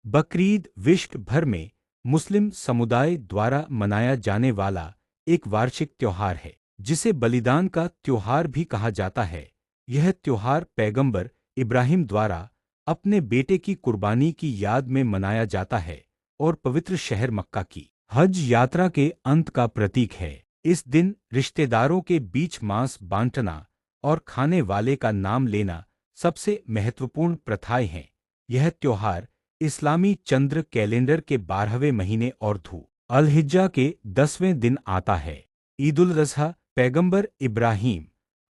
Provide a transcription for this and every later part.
बकरीद विश्व भर में मुस्लिम समुदाय द्वारा मनाया जाने वाला एक वार्षिक त्योहार है, जिसे बलिदान का त्योहार भी कहा जाता है। यह त्योहार पैगंबर इब्राहिम द्वारा अपने बेटे की कुर्बानी की याद में मनाया जाता है और पवित्र शहर मक्का की हज यात्रा के अंत का प्रतीक है। इस दिन रिश्तेदारों के बीच मांस बांटना और खाने वाले का नाम लेना सबसे महत्वपूर्ण प्रथाएं हैं। यह त्योहार इस्लामी चंद्र कैलेंडर के 12वें महीने और धू अल-हिज्जा के 10वें दिन आता है। ईद उल अज़हा पैगंबर इब्राहीम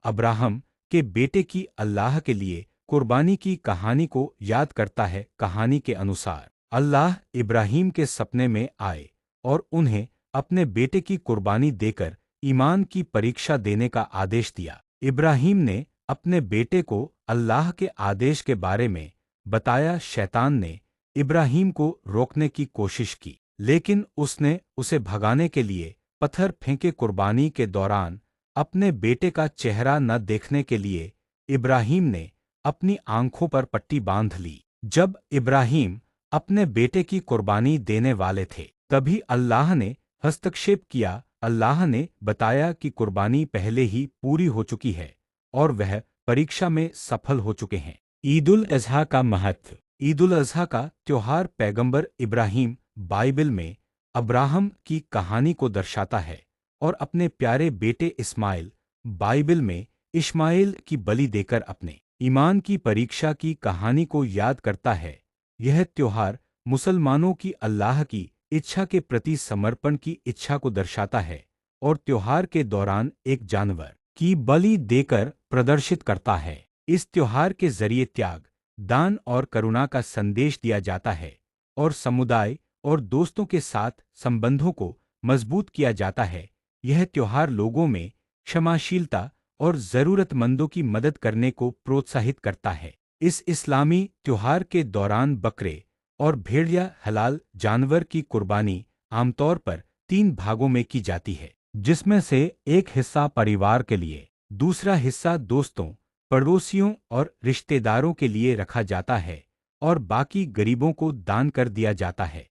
अब्राहम के बेटे की अल्लाह के लिए कुर्बानी की कहानी को याद करता है। कहानी के अनुसार अल्लाह इब्राहीम के सपने में आए और उन्हें अपने बेटे की कुर्बानी देकर ईमान की परीक्षा देने का आदेश दिया। इब्राहीम ने अपने बेटे को अल्लाह के आदेश के बारे में बताया। शैतान ने इब्राहीम को रोकने की कोशिश की, लेकिन उसने उसे भगाने के लिए पत्थर फेंके। कुर्बानी के दौरान अपने बेटे का चेहरा न देखने के लिए इब्राहीम ने अपनी आंखों पर पट्टी बांध ली। जब इब्राहीम अपने बेटे की कुर्बानी देने वाले थे, तभी अल्लाह ने हस्तक्षेप किया। अल्लाह ने बताया कि कुर्बानी पहले ही पूरी हो चुकी है और वह परीक्षा में सफल हो चुके हैं। ईद उल अज़हा का महत्व। ईद उल अज़हा का त्योहार पैगंबर इब्राहीम बाइबल में अब्राहम की कहानी को दर्शाता है और अपने प्यारे बेटे इस्माइल बाइबल में इश्माइल की बलि देकर अपने ईमान की परीक्षा की कहानी को याद करता है। यह त्योहार मुसलमानों की अल्लाह की इच्छा के प्रति समर्पण की इच्छा को दर्शाता है और त्योहार के दौरान एक जानवर की बलि देकर प्रदर्शित करता है। इस त्योहार के जरिए त्याग, दान और करुणा का संदेश दिया जाता है और समुदाय और दोस्तों के साथ संबंधों को मजबूत किया जाता है। यह त्योहार लोगों में क्षमाशीलता और जरूरतमंदों की मदद करने को प्रोत्साहित करता है। इस इस्लामी त्योहार के दौरान बकरे और भेड़िया हलाल जानवर की कुर्बानी आमतौर पर 3 भागों में की जाती है, जिसमें से एक हिस्सा परिवार के लिए, दूसरा हिस्सा दोस्तों, पड़ोसियों और रिश्तेदारों के लिए रखा जाता है और बाकी गरीबों को दान कर दिया जाता है।